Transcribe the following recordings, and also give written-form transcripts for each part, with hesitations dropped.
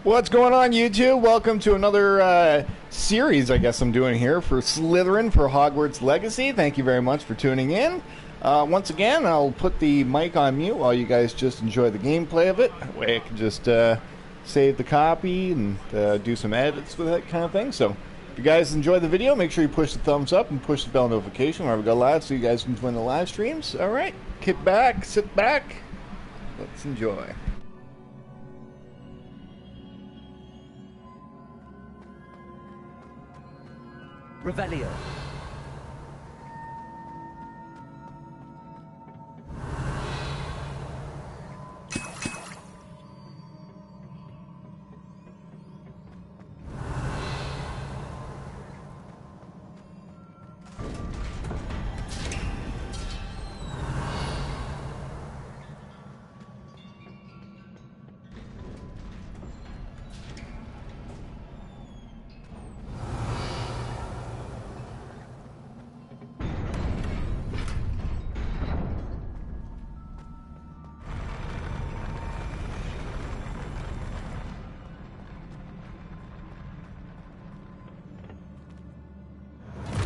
What's going on, YouTube? Welcome to another series, I guess I'm doing here for Slytherin for Hogwarts Legacy. Thank you very much for tuning in. Once again, I'll put the mic on mute while you guys just enjoy the gameplay of it. That way I can just save the copy and do some edits with that kind of thing. So if you guys enjoy the video, make sure you push the thumbs up and push the bell notification whenever we go live so you guys can join the live streams. Alright, kick back, sit back, let's enjoy. Revelio.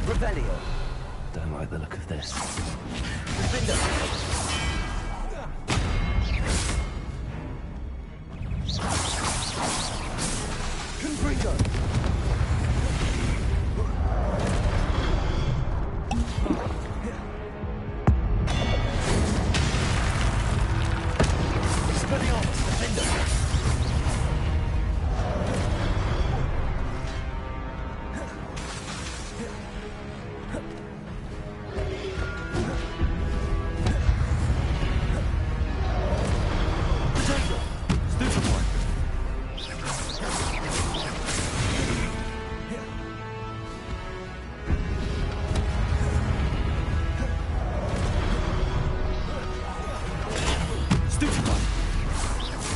Revelio. Don't like the look of this. Window. Confringo. Expelliarmus. Defender.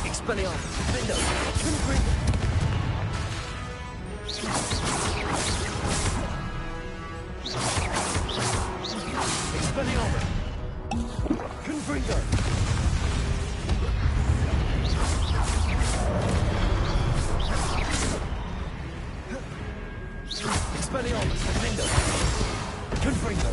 Expelliarmus, Defender, Confringo. Expelliarmus, Confringo. Expelliarmus, Defender, Confringo.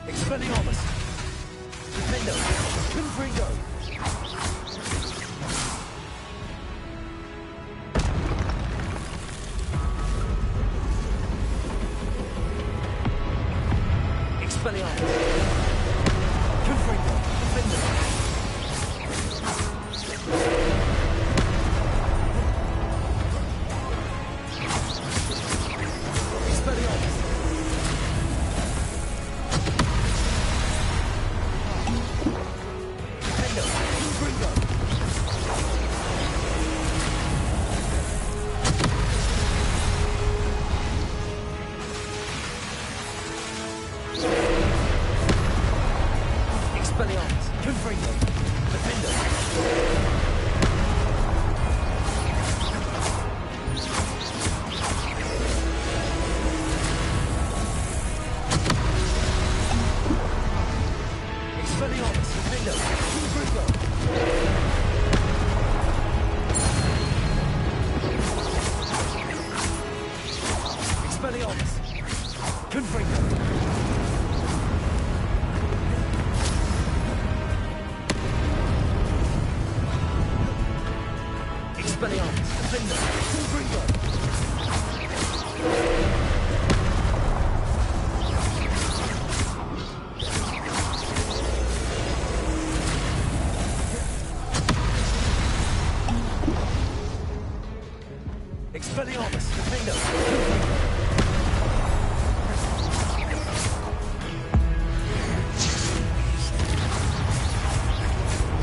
Expelliarmus, Defender, Confringo. Expelliarmus, Confringo, Defender. Expelliarmus. Expelliarmus, Confringo, Defender. Expelliarmus, Defender, Confringo. Expelliarmus, Confringo. Expelliarmus, Defender, Confringo. Expelliarmus, Defender, Confringo.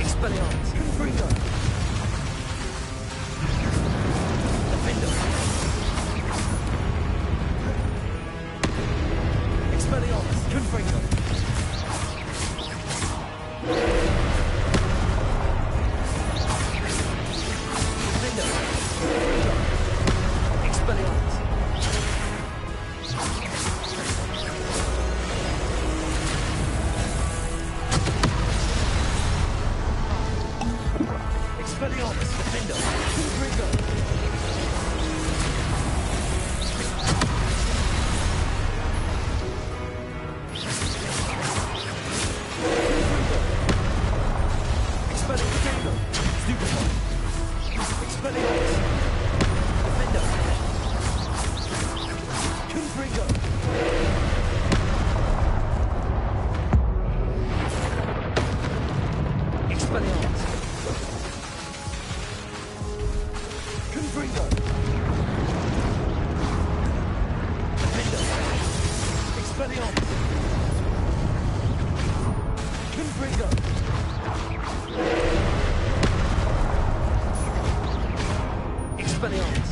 Expelliarmus, Confringo. Expelliarmus, Confringo. Defender, Confringo. Expelliarmus. Confringo. Expelliarmus.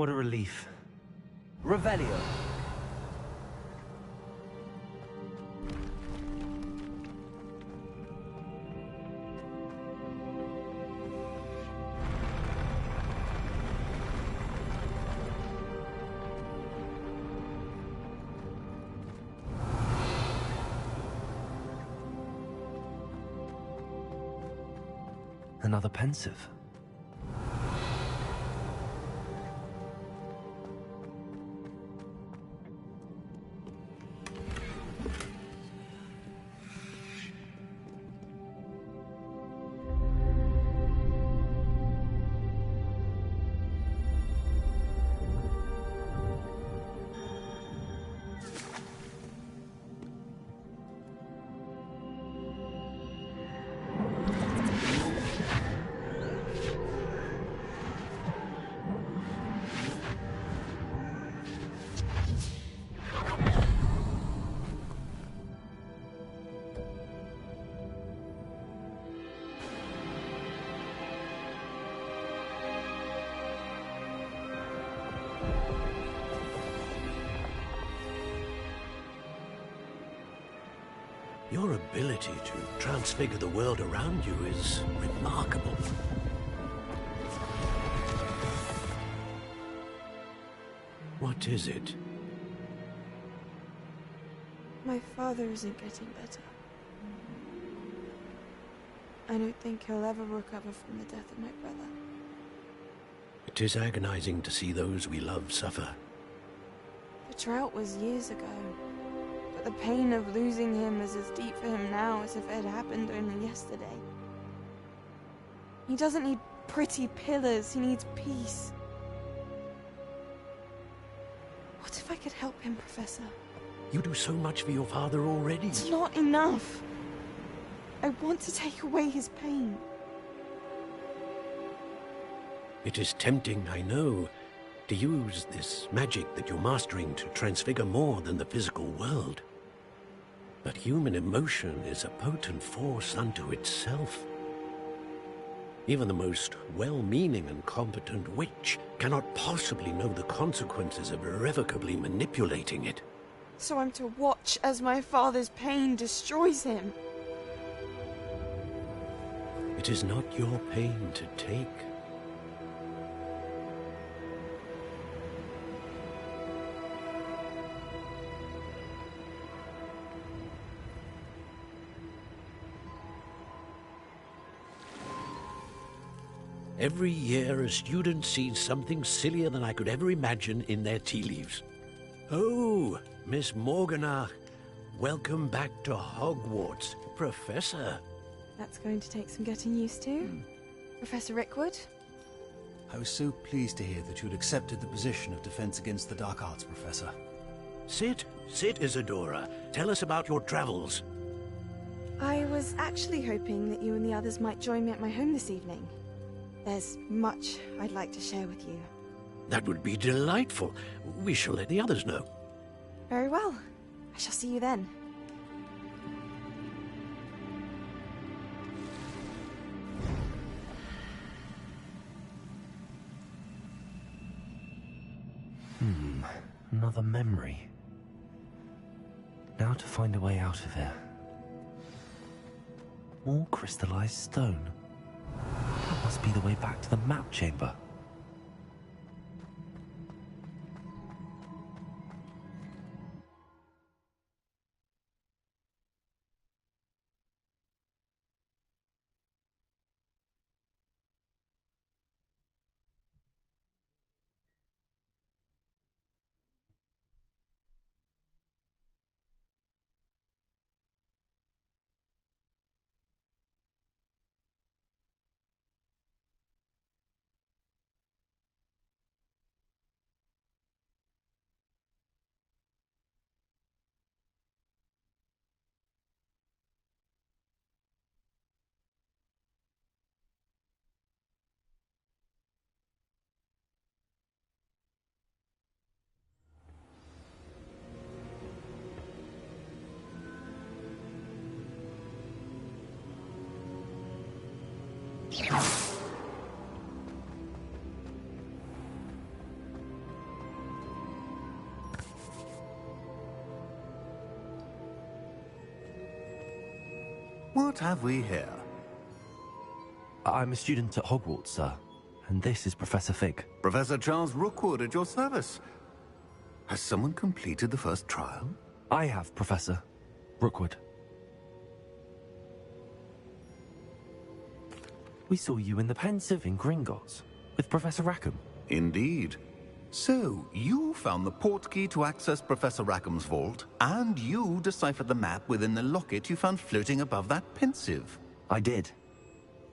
What a relief. Revelio. Another pensive. Your ability to transfigure the world around you is remarkable. What is it? My father isn't getting better. I don't think he'll ever recover from the death of my brother. It is agonizing to see those we love suffer. The drought was years ago, but the pain of losing him is as deep for him now as if it had happened only yesterday. He doesn't need pretty pillars, he needs peace. What if I could help him, Professor? You do so much for your father already. It's not enough. I want to take away his pain. It is tempting, I know, to use this magic that you're mastering to transfigure more than the physical world. But human emotion is a potent force unto itself. Even the most well-meaning and competent witch cannot possibly know the consequences of irrevocably manipulating it. So I'm to watch as my father's pain destroys him. It is not your pain to take. Every year, a student sees something sillier than I could ever imagine in their tea leaves. Oh, Miss Morganach, welcome back to Hogwarts, Professor. That's going to take some getting used to. Professor Rickwood? I was so pleased to hear that you'd accepted the position of Defense Against the Dark Arts, Professor. Sit, Isadora. Tell us about your travels. I was actually hoping that you and the others might join me at my home this evening. There's much I'd like to share with you. That would be delightful. We shall let the others know. Very well. I shall see you then. Another memory. Now to find a way out of here. More crystallized stone. That must be the way back to the map chamber. What have we here? I'm a student at Hogwarts, sir. And this is Professor Fig. Professor Charles Rookwood at your service. Has someone completed the first trial? I have, Professor Rookwood. We saw you in the Pensive in Gringotts with Professor Rackham. Indeed. So, you found the portkey to access Professor Rackham's vault, and you deciphered the map within the locket you found floating above that Pensive. I did.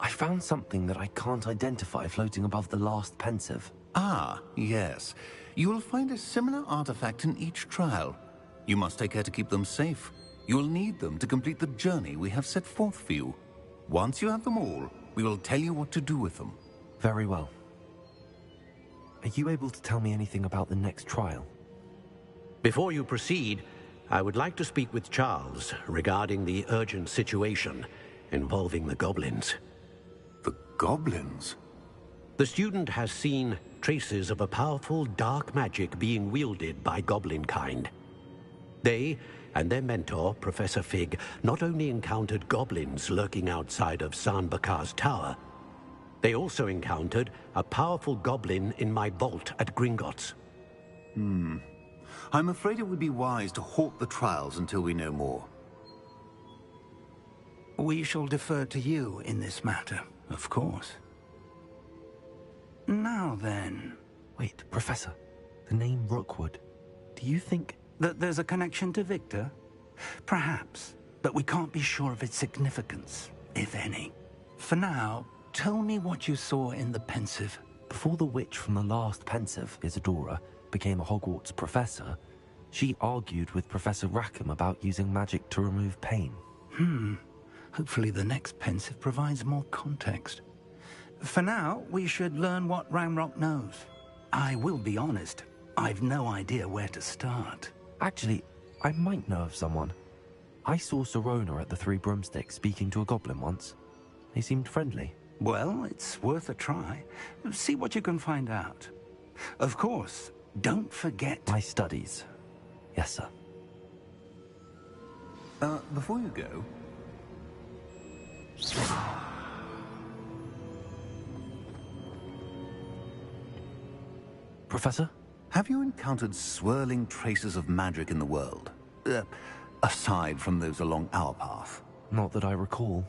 I found something that I can't identify floating above the last Pensive. Ah, yes. You will find a similar artifact in each trial. You must take care to keep them safe. You will need them to complete the journey we have set forth for you. Once you have them all, we will tell you what to do with them. Very well. Are you able to tell me anything about the next trial? Before you proceed, I would like to speak with Charles regarding the urgent situation involving the goblins. The goblins? The student has seen traces of a powerful dark magic being wielded by goblin kind. They and their mentor, Professor Fig, not only encountered goblins lurking outside of San Bakar's tower, they also encountered a powerful goblin in my vault at Gringotts. I'm afraid it would be wise to halt the trials until we know more. We shall defer to you in this matter, of course. Now then... Wait, Professor. The name Rookwood. Do you think... that there's a connection to Victor? Perhaps, but we can't be sure of its significance, if any. For now, tell me what you saw in the Pensive. Before the witch from the last Pensive, Isadora, became a Hogwarts professor, she argued with Professor Rackham about using magic to remove pain. Hopefully the next Pensive provides more context. For now, we should learn what Ramrock knows. I will be honest, I've no idea where to start. Actually, I might know of someone. I saw Sirona at the Three Broomsticks speaking to a goblin once. They seemed friendly. Well, it's worth a try. See what you can find out. Of course, don't forget... My studies. Yes, sir. Before you go... Professor? Have you encountered swirling traces of magic in the world? Aside from those along our path? Not that I recall.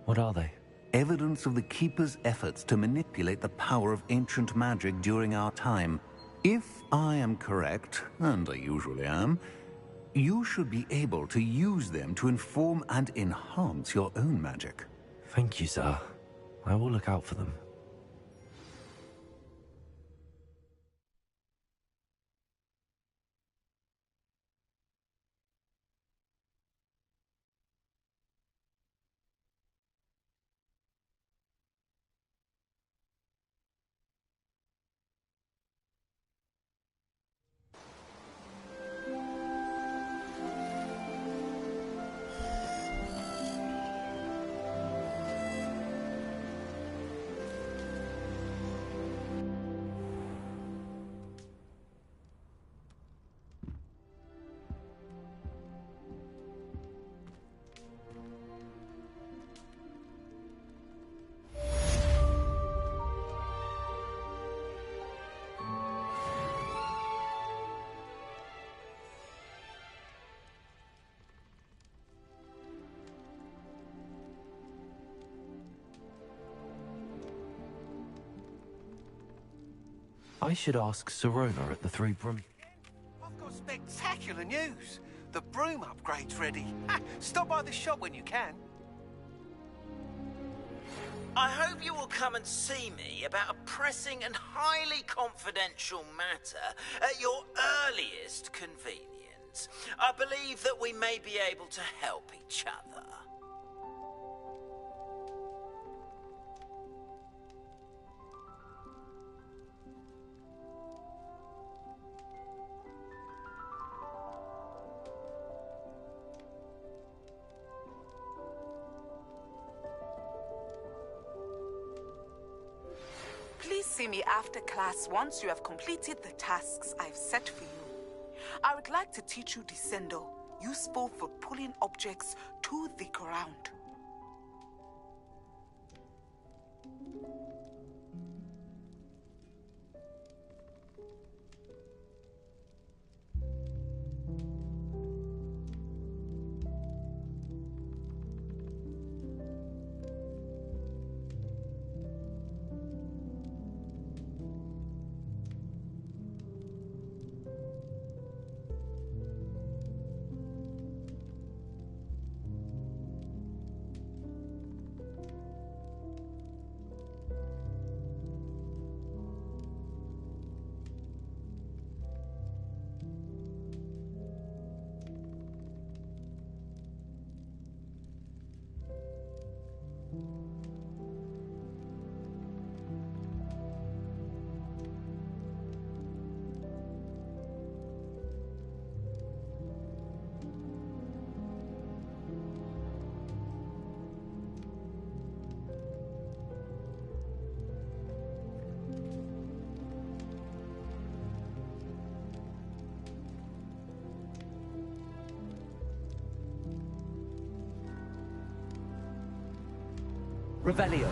What are they? Evidence of the Keeper's efforts to manipulate the power of ancient magic during our time. If I am correct, and I usually am, you should be able to use them to inform and enhance your own magic. Thank you, sir. I will look out for them. I should ask Sirona at the Three Broom... I've got spectacular news. The broom upgrade's ready. Stop by the shop when you can. I hope you will come and see me about a pressing and highly confidential matter at your earliest convenience. I believe that we may be able to help each other. Please see me after class once you have completed the tasks I've set for you. I would like to teach you Descendo, useful for pulling objects to the ground. Revelio.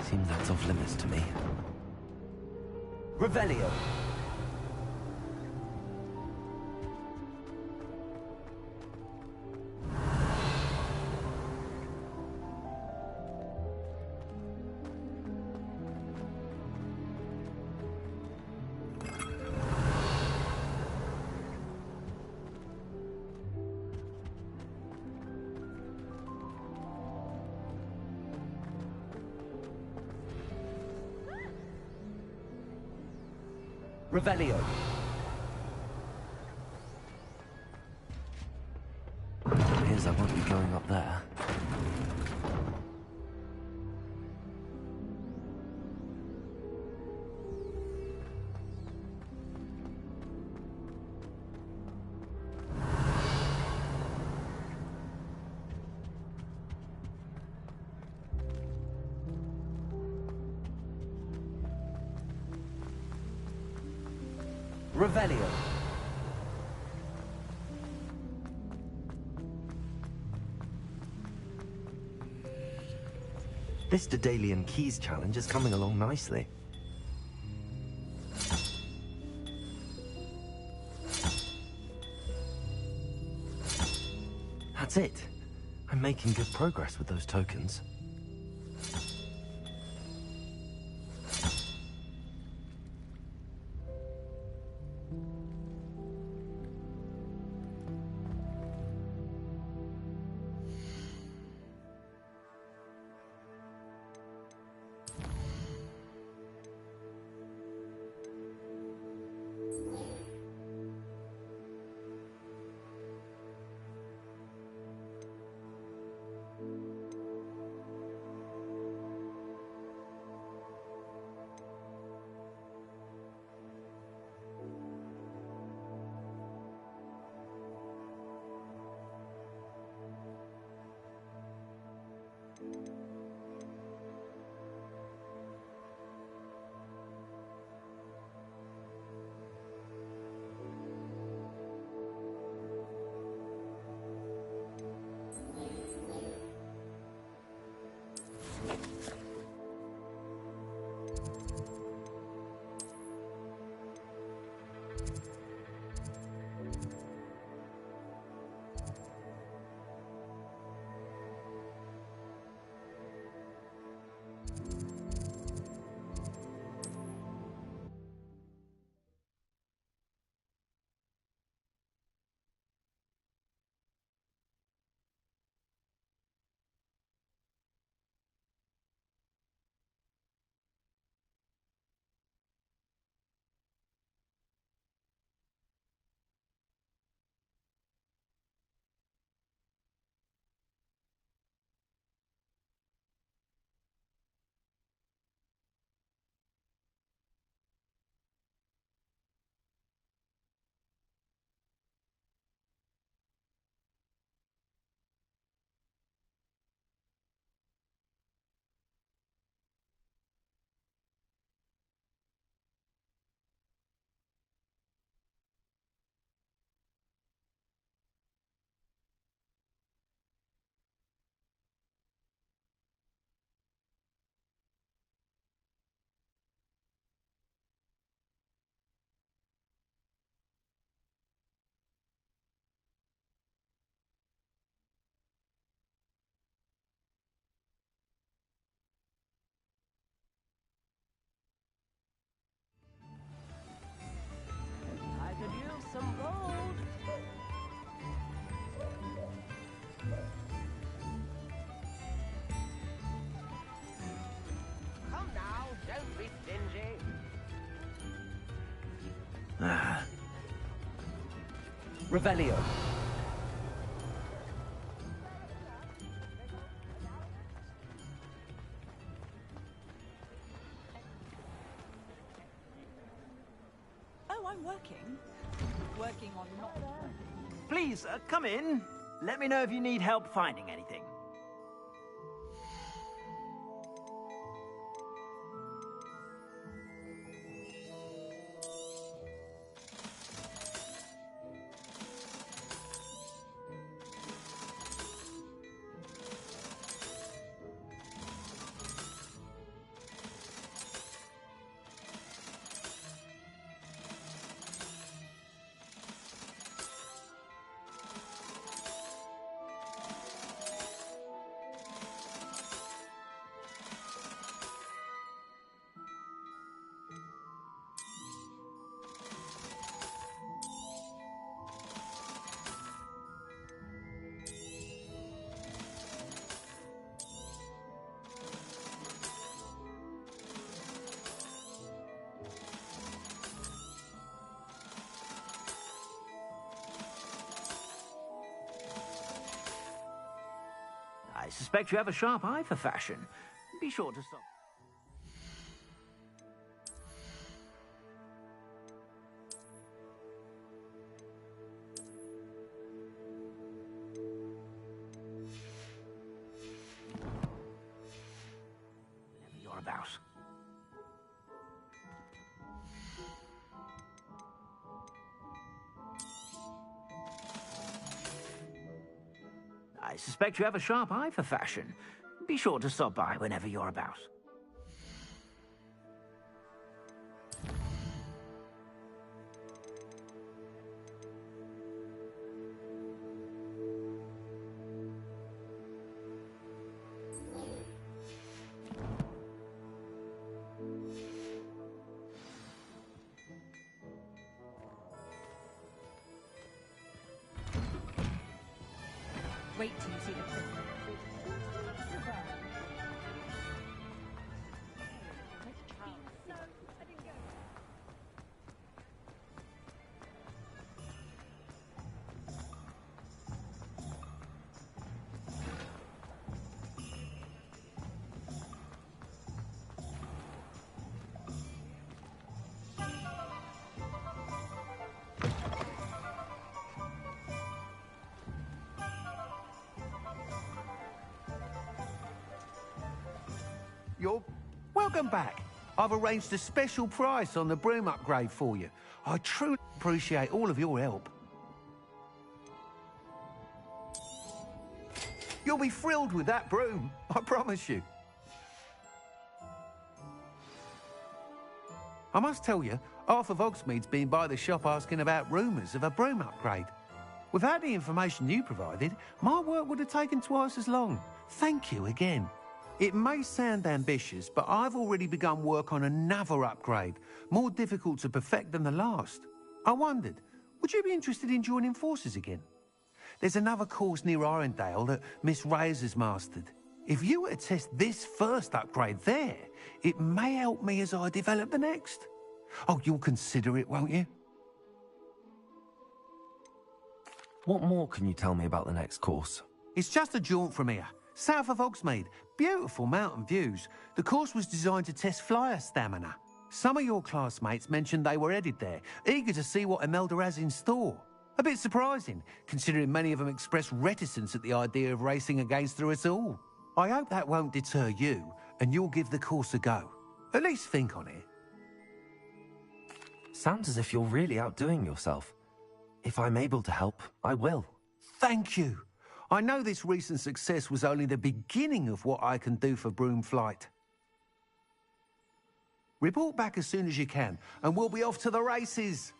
Seems that's off limits to me. Revelio. Revelio. Appears I won't be going up there. Revelio. This Daedalian Keys challenge is coming along nicely. That's it. I'm making good progress with those tokens. Revelio. Please, come in. Let me know if you need help finding anything. I suspect you have a sharp eye for fashion. Be sure to stop. Whenever you're about. I suspect you have a sharp eye for fashion. Be sure to stop by whenever you're about. Wait till you see the prison. You're welcome back. I've arranged a special price on the broom upgrade for you. I truly appreciate all of your help. You'll be thrilled with that broom, I promise you. I must tell you, half of Hogsmeade's been by the shop asking about rumours of a broom upgrade. Without the information you provided, my work would have taken twice as long. Thank you again. It may sound ambitious, but I've already begun work on another upgrade, more difficult to perfect than the last. I wondered, would you be interested in joining forces again? There's another course near Arendelle that Miss Reyes has mastered. If you were to test this first upgrade there, it may help me as I develop the next. Oh, you'll consider it, won't you? What more can you tell me about the next course? It's just a jaunt from here, south of Hogsmeade. Beautiful mountain views. The course was designed to test flyer stamina. Some of your classmates mentioned they were headed there, eager to see what Imelda has in store. A bit surprising, considering many of them expressed reticence at the idea of racing against her at all. I hope that won't deter you, and you'll give the course a go. At least think on it. Sounds as if you're really outdoing yourself. If I'm able to help, I will. Thank you. I know this recent success was only the beginning of what I can do for Broomflight. Report back as soon as you can, and we'll be off to the races.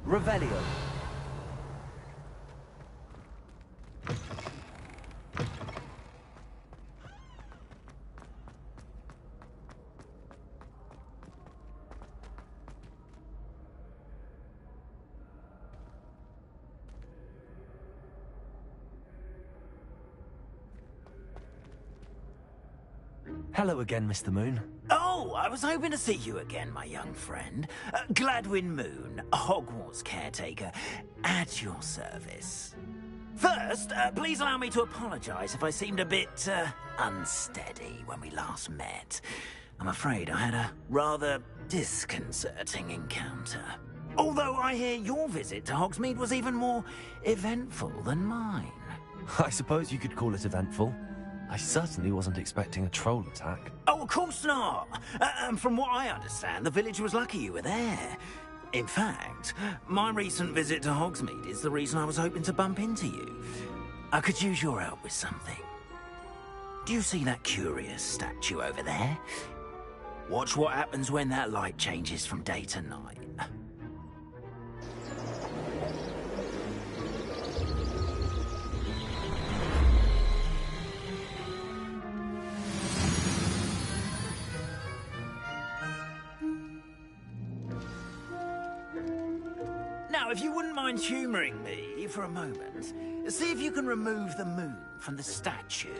Revelio. Hello again, Mr. Moon. Oh, I was hoping to see you again, my young friend. Gladwin Moon, Hogwarts caretaker, at your service. First, please allow me to apologize if I seemed a bit, unsteady when we last met. I'm afraid I had a rather disconcerting encounter. Although I hear your visit to Hogsmeade was even more eventful than mine. I suppose you could call it eventful. I certainly wasn't expecting a troll attack. Oh, of course not. From what I understand, the village was lucky you were there. In fact, my recent visit to Hogsmeade is the reason I was hoping to bump into you. I could use your help with something. Do you see that curious statue over there? Watch what happens when that light changes from day to night. Now, if you wouldn't mind humouring me for a moment, see if you can remove the moon from the statue.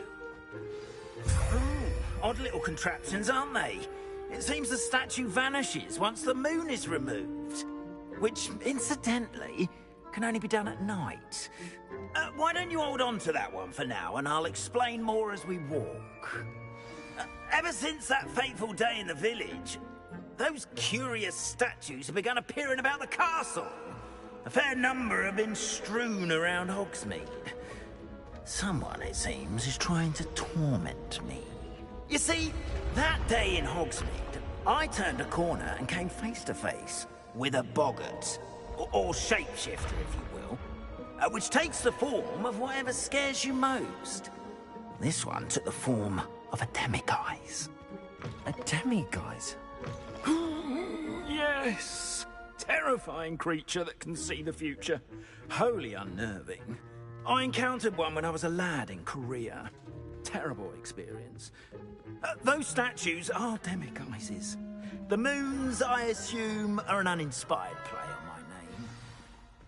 Odd little contraptions, aren't they? It seems the statue vanishes once the moon is removed. Which, incidentally, can only be done at night. Why don't you hold on to that one for now, and I'll explain more as we walk. Ever since that fateful day in the village, those curious statues have begun appearing about the castle. A fair number have been strewn around Hogsmeade. Someone, it seems, is trying to torment me. You see, that day in Hogsmeade, I turned a corner and came face to face with a boggart, or shapeshifter, if you will, which takes the form of whatever scares you most. This one took the form of a demiguise. A demiguise? Yes! Terrifying creature that can see the future. Wholly unnerving. I encountered one when I was a lad in Korea. Terrible experience. Those statues are demiguises. The moons, I assume, are an uninspired play on my name.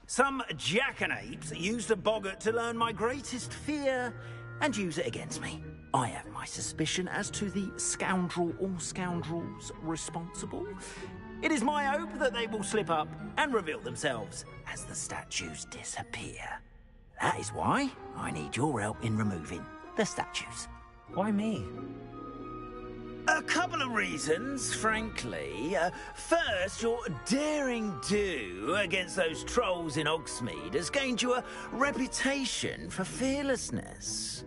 Some jackanapes used a boggart to learn my greatest fear and use it against me. I have my suspicion as to the scoundrel or scoundrels responsible. It is my hope that they will slip up and reveal themselves as the statues disappear. That is why I need your help in removing the statues. Why me? A couple of reasons, frankly. First, your daring do against those trolls in Hogsmeade has gained you a reputation for fearlessness.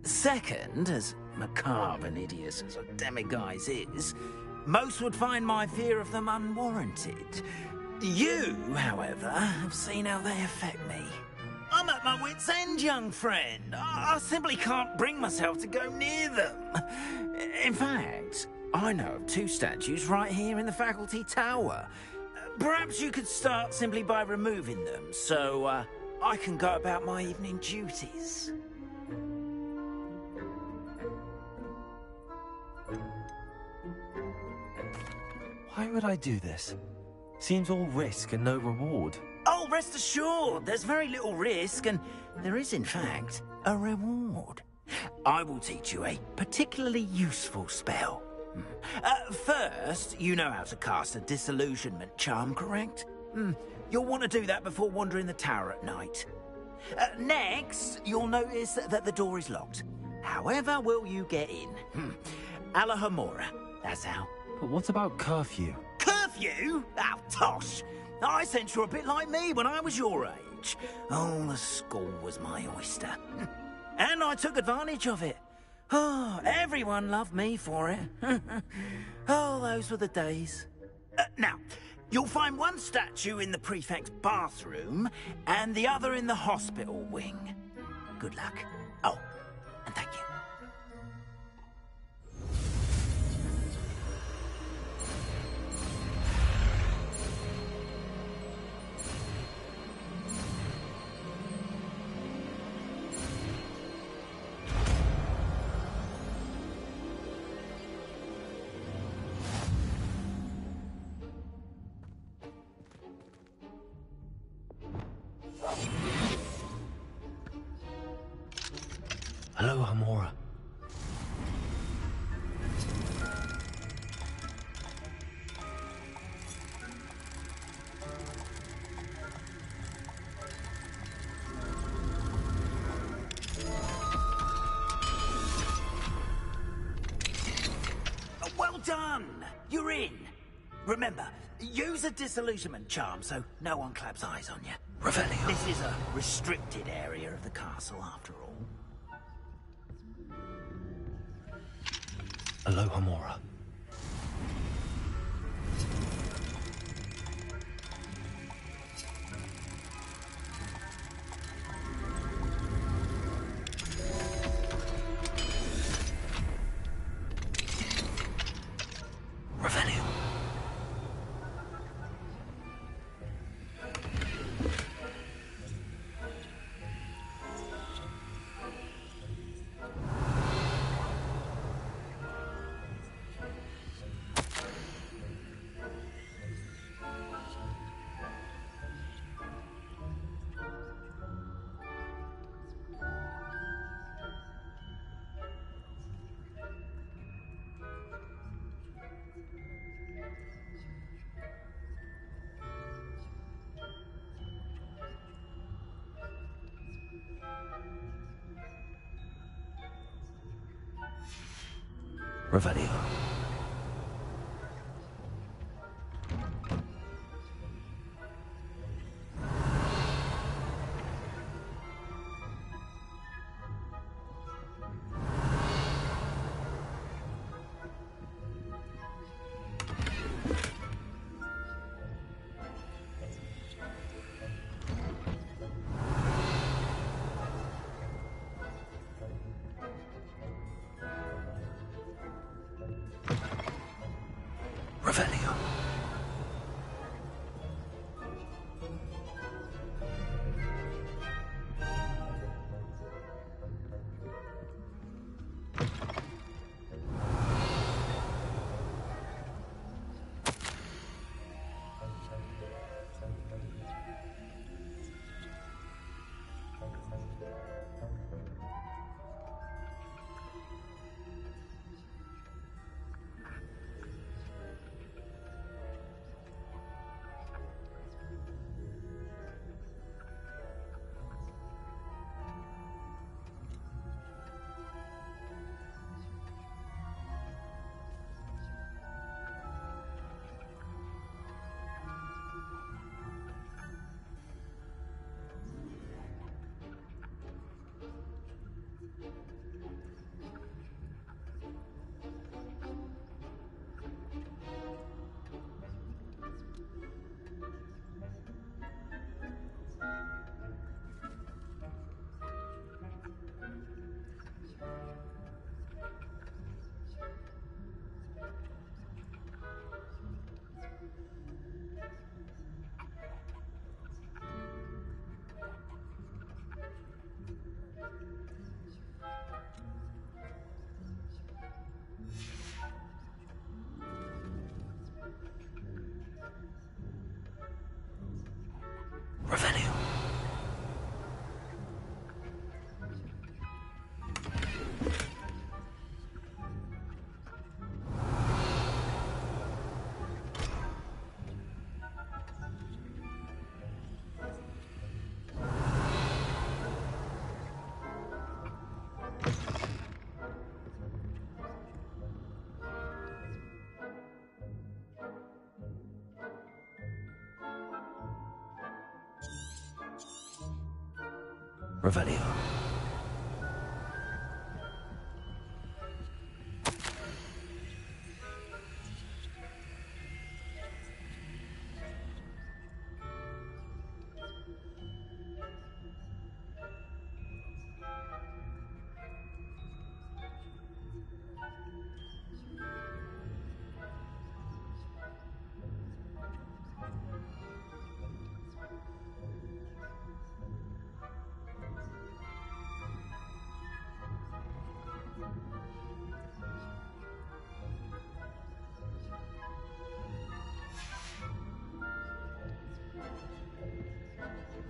Second, as macabre and hideous as a demiguise is, most would find my fear of them unwarranted. You, however, have seen how they affect me. I'm at my wit's end, young friend. I simply can't bring myself to go near them. In fact, I know of two statues right here in the faculty tower. Perhaps you could start simply by removing them, so I can go about my evening duties. Why would I do this? Seems all risk and no reward. Oh, rest assured, there's very little risk, and there is, in fact, a reward. I will teach you a particularly useful spell. First, you know how to cast a disillusionment charm, correct? You'll want to do that before wandering the tower at night. Next, you'll notice that the door is locked. However will you get in? Alahomora, that's how. But what about curfew? Curfew? Oh, tosh! I sense you're a bit like me when I was your age. Oh, the school was my oyster. And I took advantage of it. Oh, everyone loved me for it. Oh, those were the days. Now, you'll find one statue in the prefect's bathroom and the other in the hospital wing. Good luck. Oh, and thank you. Hello, Hamora. Well done! You're in. Remember, use a disillusionment charm so no one claps eyes on you. Revelio. This is a restricted area of the castle, after all. Hello, Hamora. Revelio. Revelio. Revelio.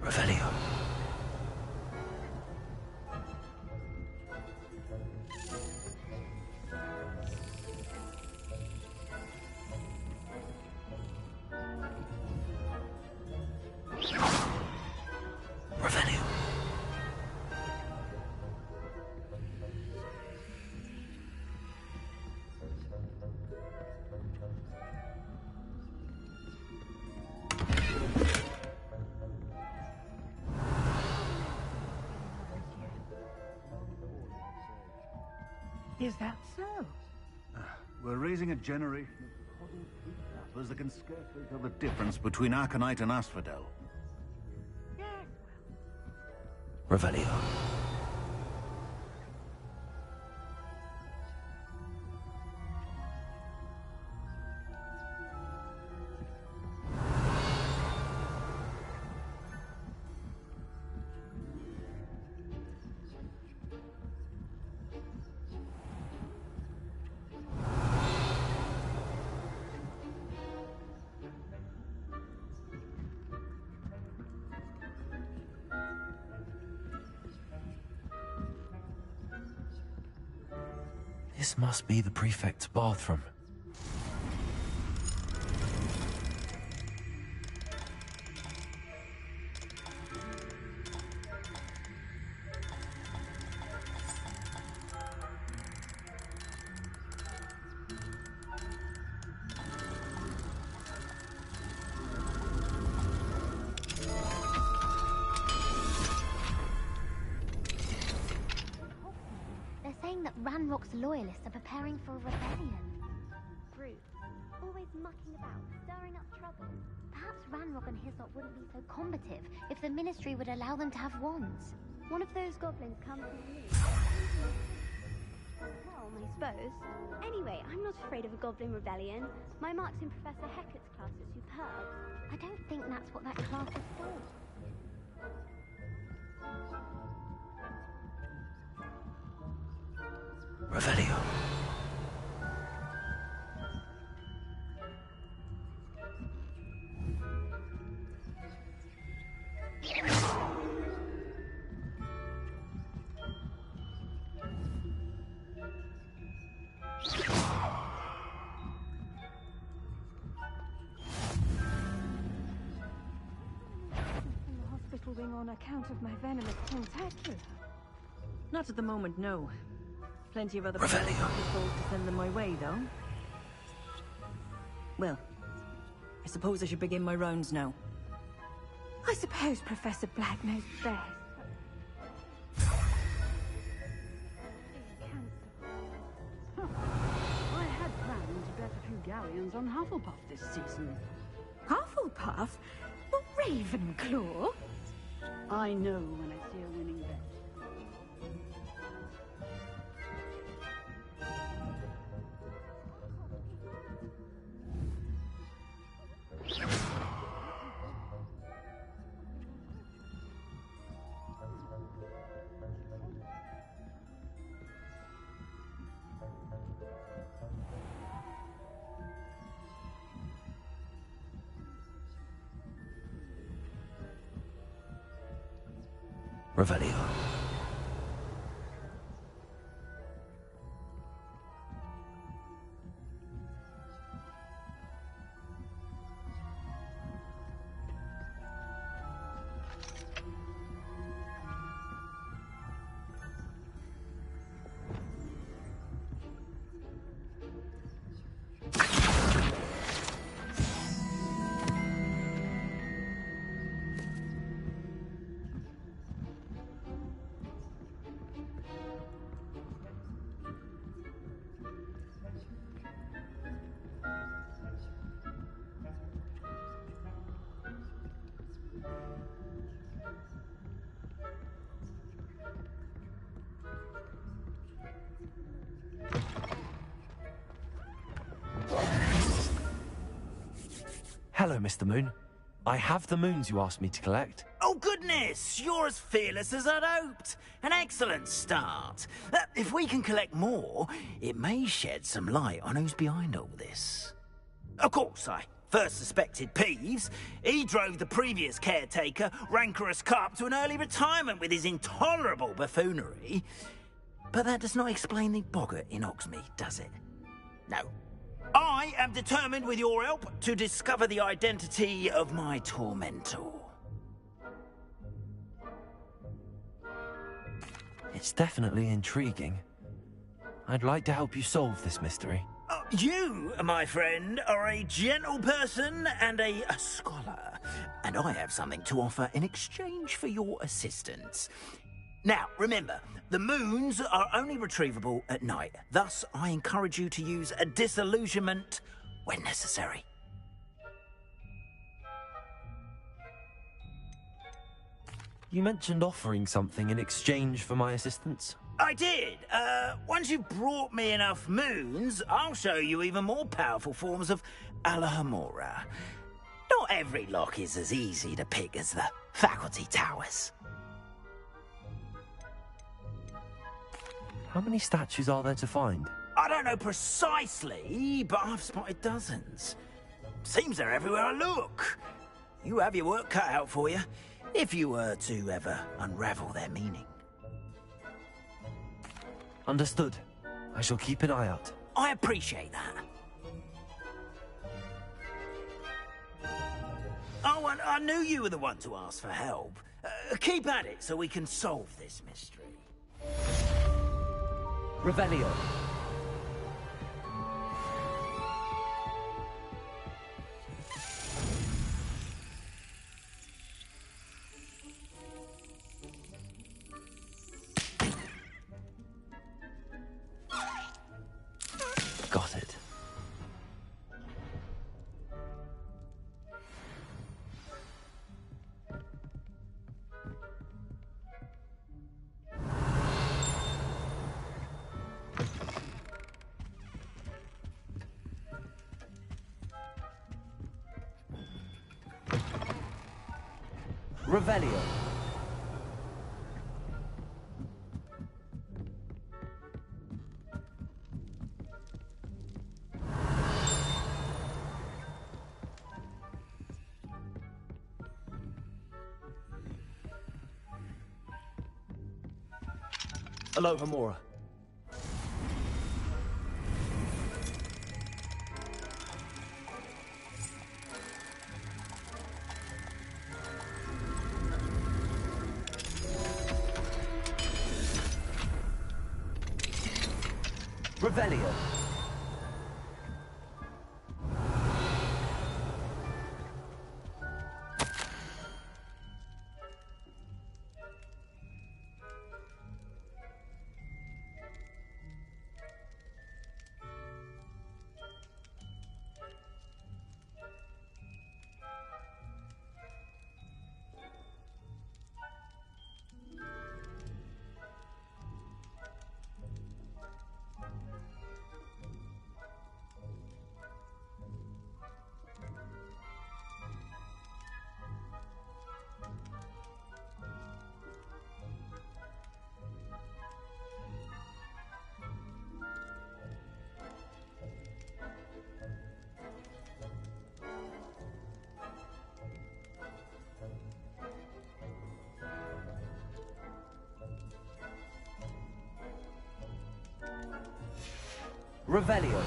Revelio. Revelio. Is that so? We're raising a generation of coddled peacekeepers that can scarcely tell the difference between Arcanite and Asphodel. Revelio. This must be the prefect's bathroom. They're saying that Ranrock's loyalists are preparing for a rebellion. Rude. Always mucking about, stirring up trouble. Perhaps Ranrock and his lot wouldn't be so combative if the Ministry would allow them to have wands. One of those goblins come from you. Well, I suppose. Anyway, I'm not afraid of a goblin rebellion. My marks in Professor Hecat's class are superb. I don't think that's what that class is for. Revelio. In the hospital wing on account of my venomous tentacula. Not at the moment, no. Plenty of other Revelio. people to send them my way, though. Well, I suppose I should begin my rounds now. I suppose Professor Black knows best. I had planned to bet a few galleons on Hufflepuff this season. Hufflepuff? Well, Ravenclaw? I know when I see a winning bet. Revelio. Hello, Mr. Moon. I have the moons you asked me to collect. Oh, goodness! You're as fearless as I'd hoped. An excellent start. If we can collect more, it may shed some light on who's behind all this. Of course, I first suspected Peeves. He drove the previous caretaker, Rancorous Carp, to an early retirement with his intolerable buffoonery. But that does not explain the boggart in Hogsmeade, does it? No. I am determined, with your help, to discover the identity of my tormentor. It's definitely intriguing. I'd like to help you solve this mystery. You, my friend, are a gentle person and a scholar, and I have something to offer in exchange for your assistance. Now, remember, the moons are only retrievable at night. Thus, I encourage you to use a disillusionment when necessary. You mentioned offering something in exchange for my assistance. I did. Once you've brought me enough moons, I'll show you even more powerful forms of Alohomora. Not every lock is as easy to pick as the faculty towers. How many statues are there to find? I don't know precisely, but I've spotted dozens. Seems they're everywhere I look. You have your work cut out for you, if you were to ever unravel their meaning. Understood. I shall keep an eye out. I appreciate that. Oh, and I knew you were the one to ask for help. Keep at it so we can solve this mystery. Revelio. Got it. Revelio. Alohomora. Revelio. Revelio.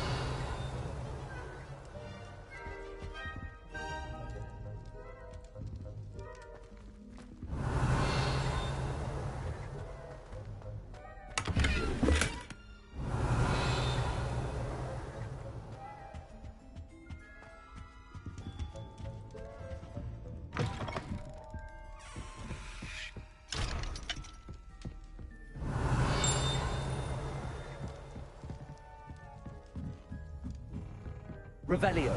Revelio.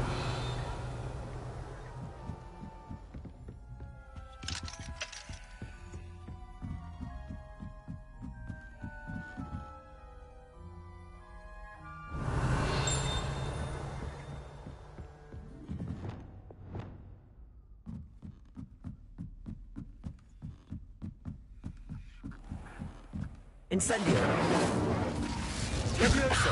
Incendio. Levioso.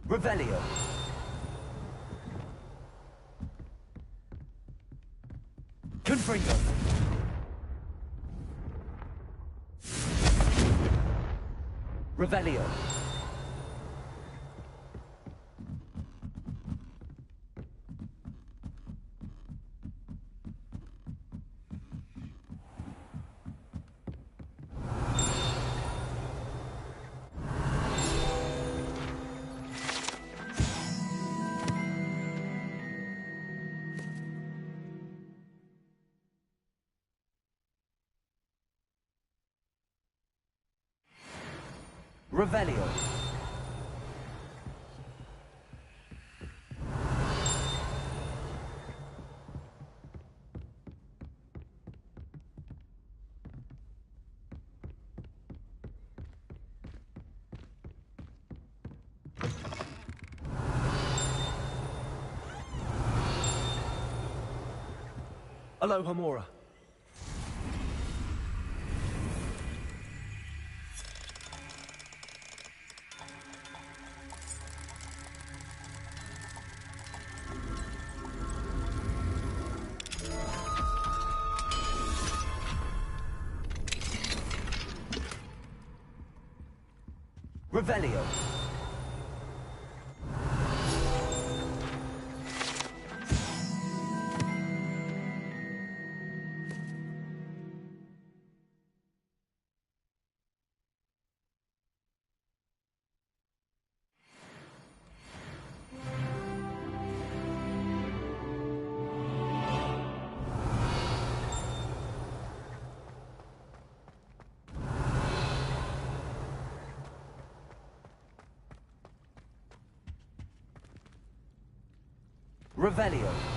Revelio. Confringo. Revelio. Revelio. Aloha Mora. Revelio. Revelio.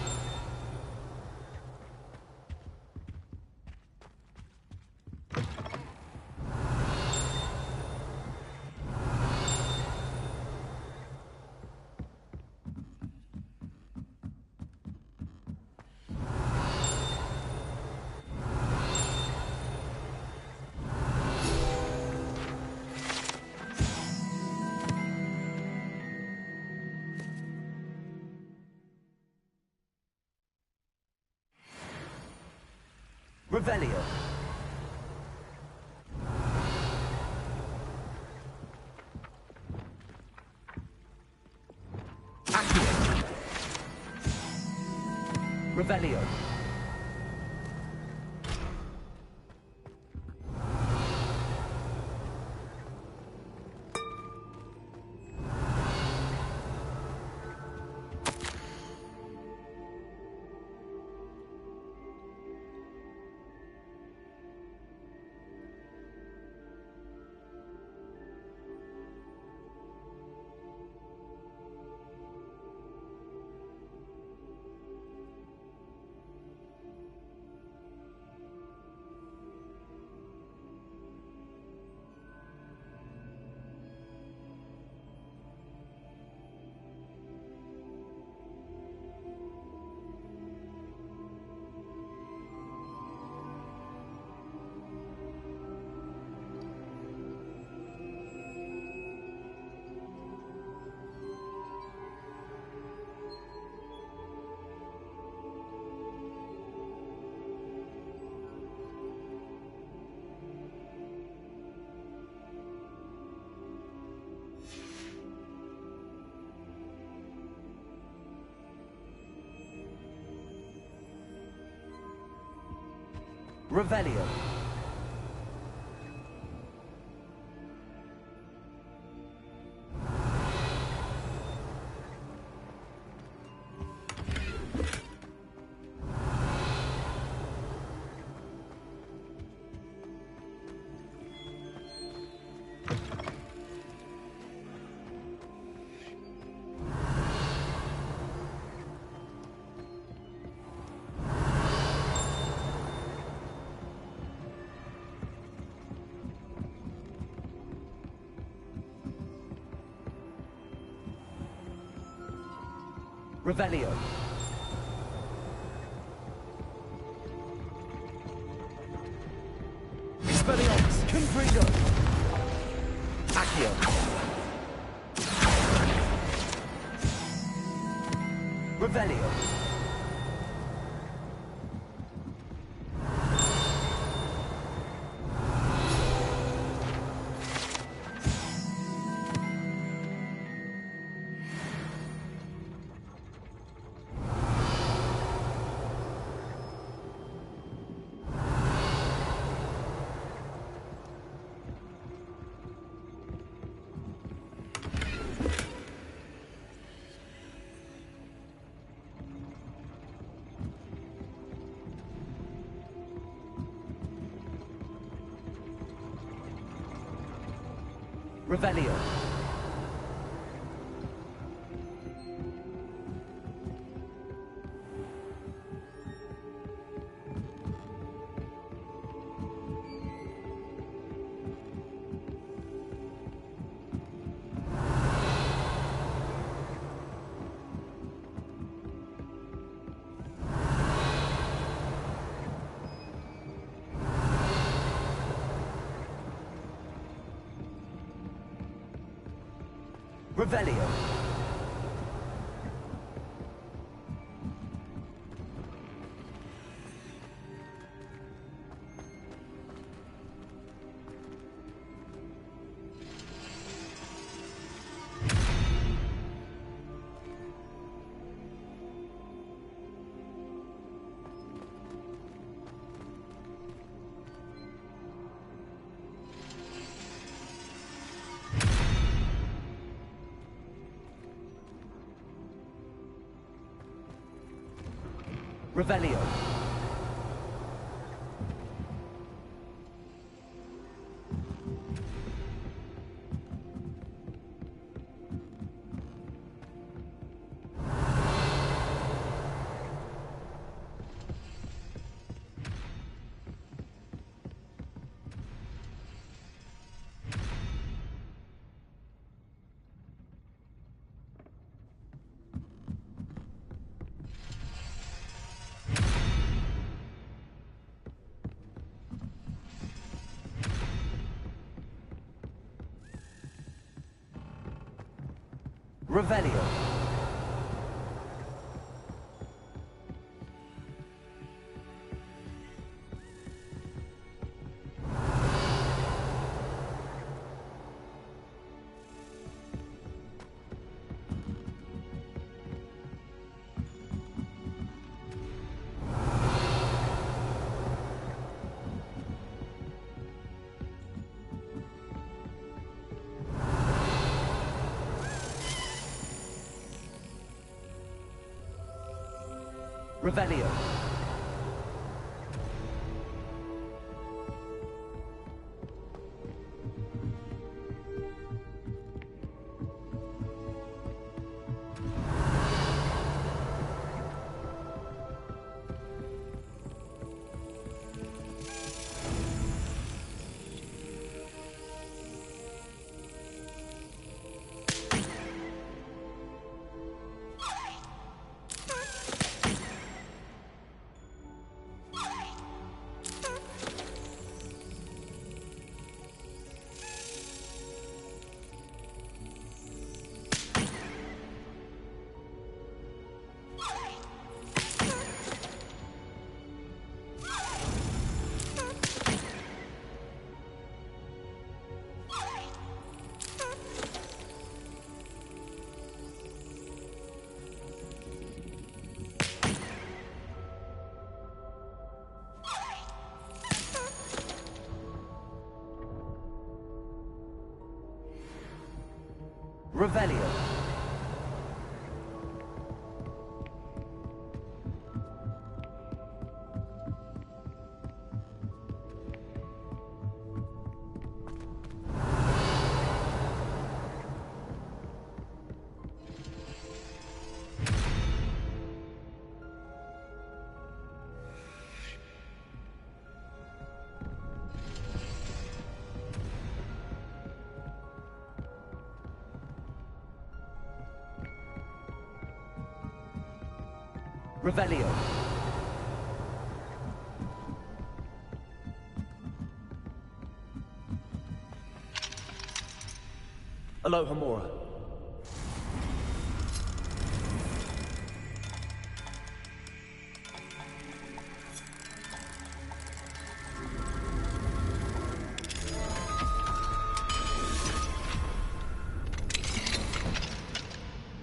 Revelio. Accio. Revelio. Revelio. Revelio. Expelliarmus. Confringo. Accio. Revelio. Revelio. Revelio. Revelio. Revelio. Revelio. Revelio. Revelio. Alohomora.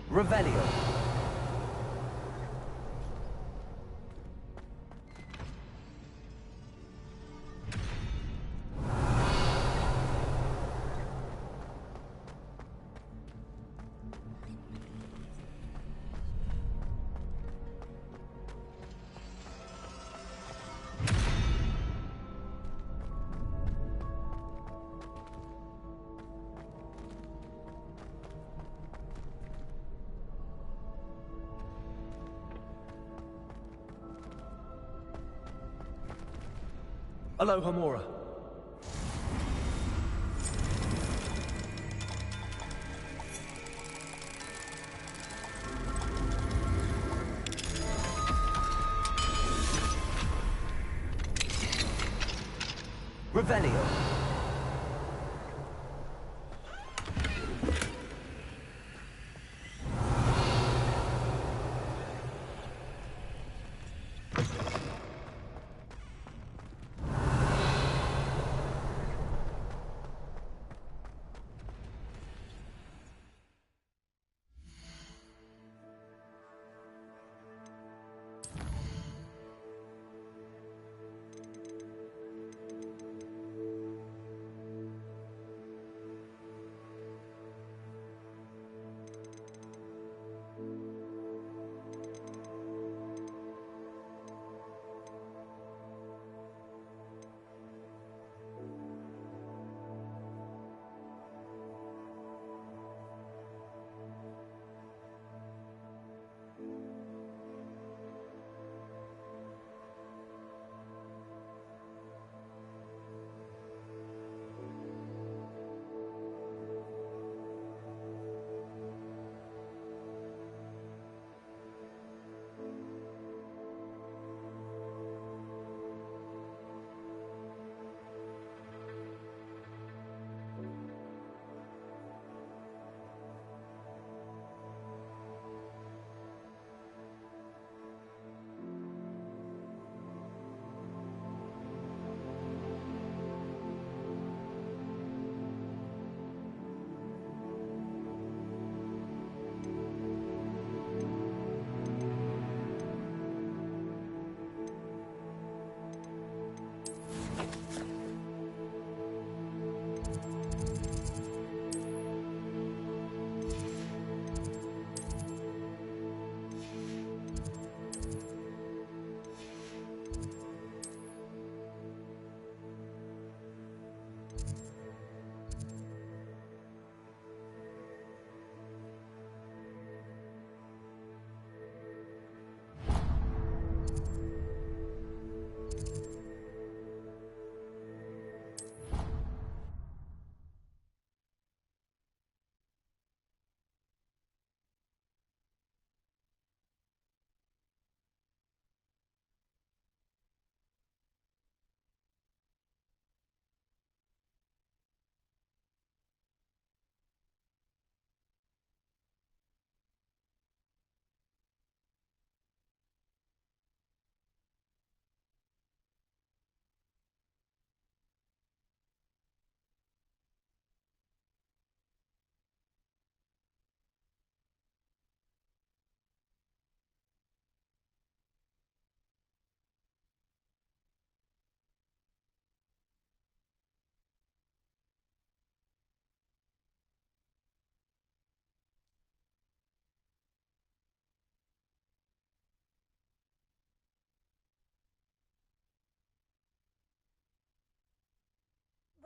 Revelio. Alohomora. Revelio.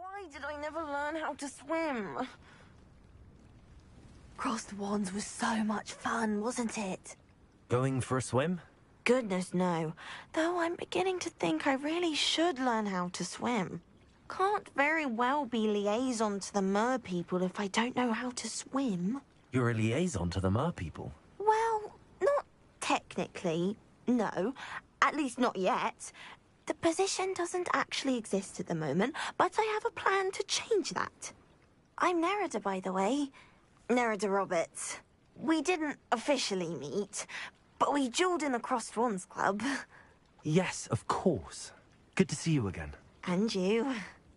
Why did I never learn how to swim? Crossed Wands was so much fun, wasn't it? Going for a swim? Goodness, no. Though I'm beginning to think I really should learn how to swim. Can't very well be liaison to the mer people if I don't know how to swim. You're a liaison to the mer people. Well, not technically. No, at least not yet. The position doesn't actually exist at the moment, but I have a plan to change that. I'm Nerida, by the way. Nerida Roberts. We didn't officially meet, but we duelled in the Crossed Wands Club. Yes, of course. Good to see you again. And you.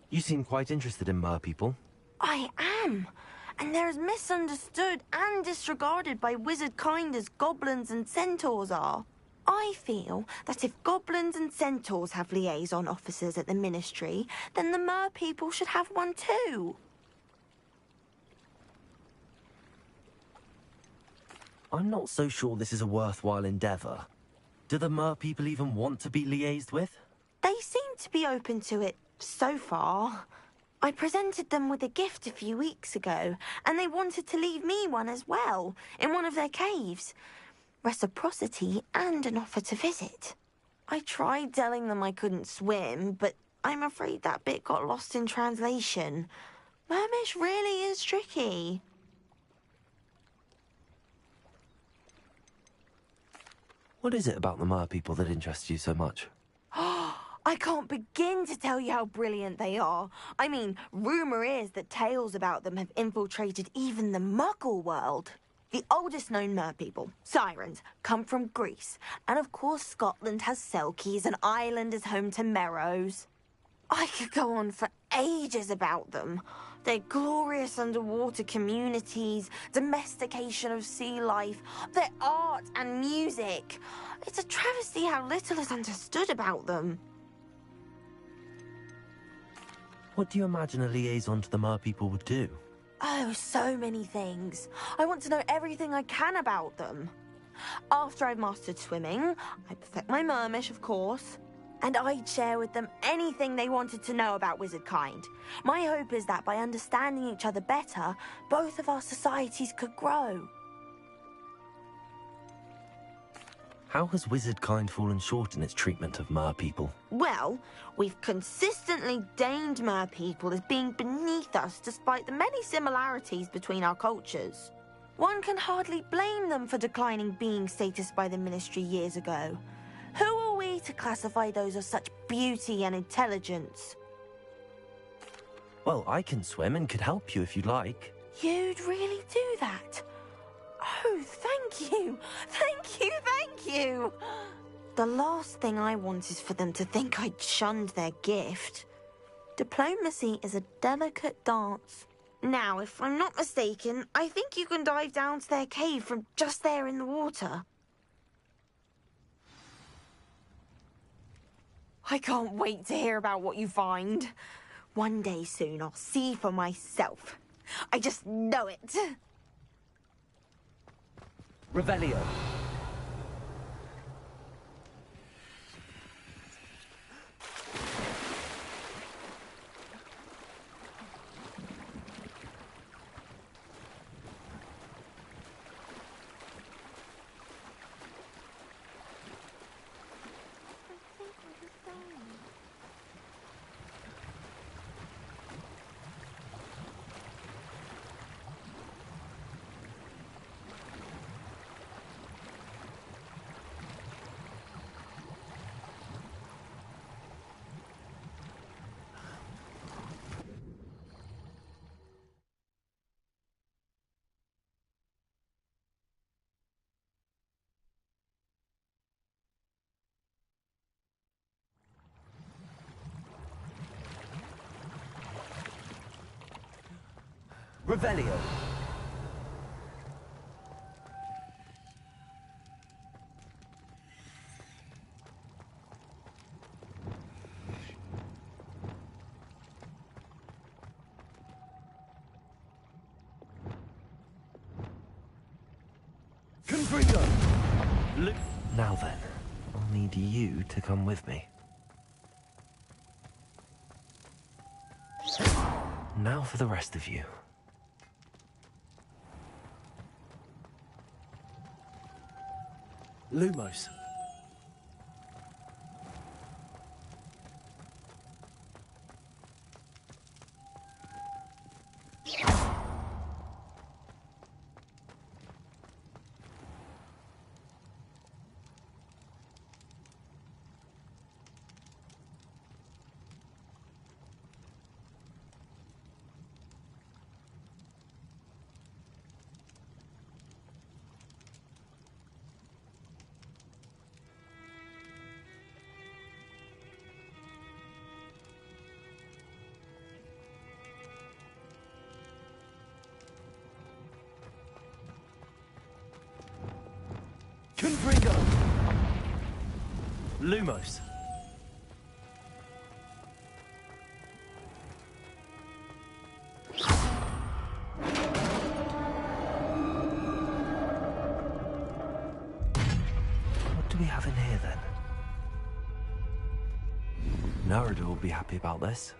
You seem quite interested in merpeople. I am. And they're as misunderstood and disregarded by wizard kind as goblins and centaurs are. I feel that if goblins and centaurs have liaison officers at the Ministry, then the merpeople should have one too. I'm not so sure this is a worthwhile endeavour. Do the merpeople even want to be liaised with? They seem to be open to it so far. I presented them with a gift a few weeks ago, and they wanted to leave me one as well, in one of their caves. Reciprocity and an offer to visit. I tried telling them I couldn't swim, but I'm afraid that bit got lost in translation. Mermish really is tricky. What is it about the merpeople that interests you so much? I can't begin to tell you how brilliant they are. I mean, rumour is that tales about them have infiltrated even the Muggle world. The oldest known merpeople, sirens, come from Greece. And of course Scotland has Selkies and Ireland is home to Merrows. I could go on for ages about them. Their glorious underwater communities, domestication of sea life, their art and music. It's a travesty how little is understood about them. What do you imagine a liaison to the merpeople would do? Oh, so many things. I want to know everything I can about them. After I've mastered swimming, I perfect my mermish, of course. And I'd share with them anything they wanted to know about wizard kind. My hope is that by understanding each other better, both of our societies could grow. How has wizard kind fallen short in its treatment of merpeople? Well, we've consistently deigned merpeople as being beneath us despite the many similarities between our cultures. One can hardly blame them for declining being status by the Ministry years ago. Who are we to classify those of such beauty and intelligence? Well, I can swim and could help you if you'd like. You'd really do that? Oh, thank you! Thank you, thank you! The last thing I want is for them to think I'd shunned their gift. Diplomacy is a delicate dance. Now, if I'm not mistaken, I think you can dive down to their cave from just there in the water. I can't wait to hear about what you find. One day soon I'll see for myself. I just know it. Revelio. Revelio. Confringo. Now then, I'll need you to come with me. Now for the rest of you. Lumos. Lumos. What do we have in here, then? Narada will be happy about this.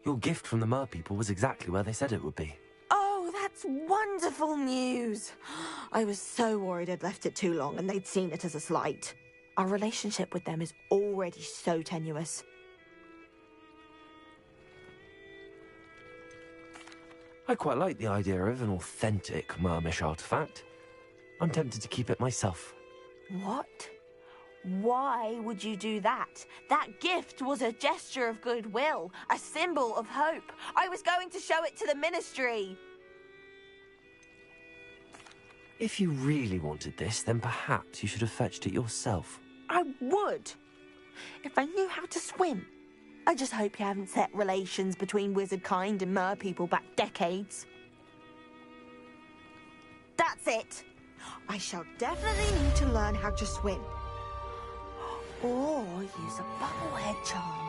Your gift from the Mer people was exactly where they said it would be. Oh, that's wonderful news. I was so worried I'd left it too long and they'd seen it as a slight. Our relationship with them is already so tenuous. I quite like the idea of an authentic Mermish artifact. I'm tempted to keep it myself. What? Why would you do that? That gift was a gesture of goodwill, a symbol of hope. I was going to show it to the Ministry. If you really wanted this, then perhaps you should have fetched it yourself. I would, if I knew how to swim. I just hope you haven't set relations between wizard kind and mer people back decades. That's it. I shall definitely need to learn how to swim. Or use a bubblehead charm.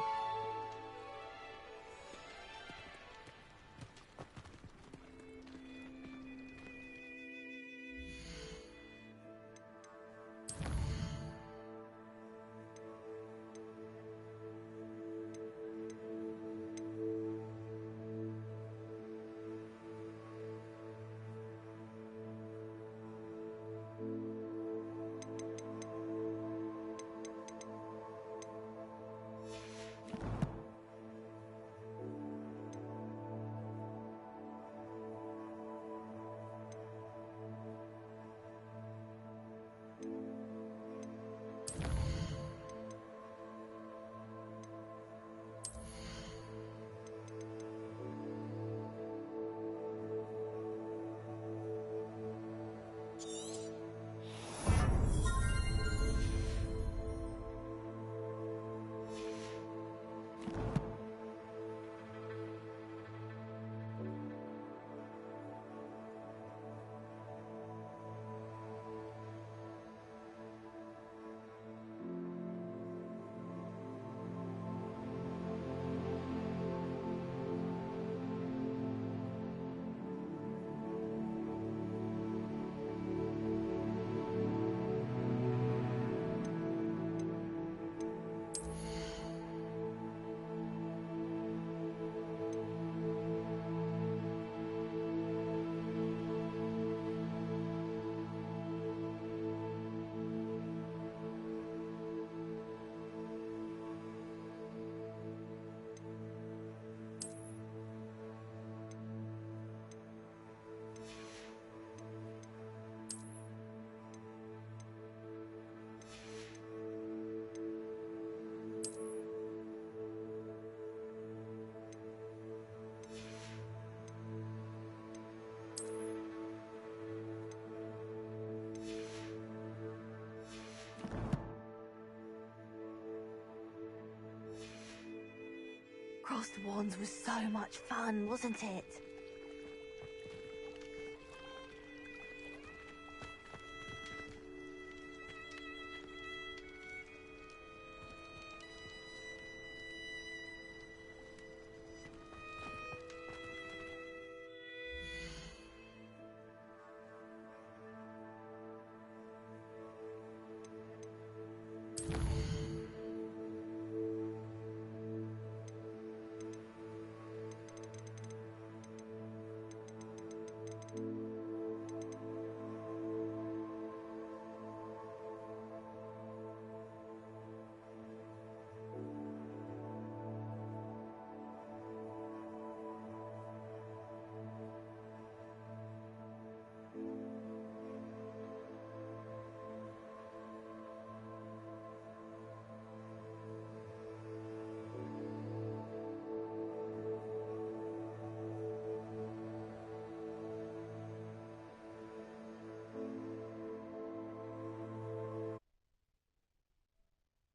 Cross the Wands was so much fun, wasn't it?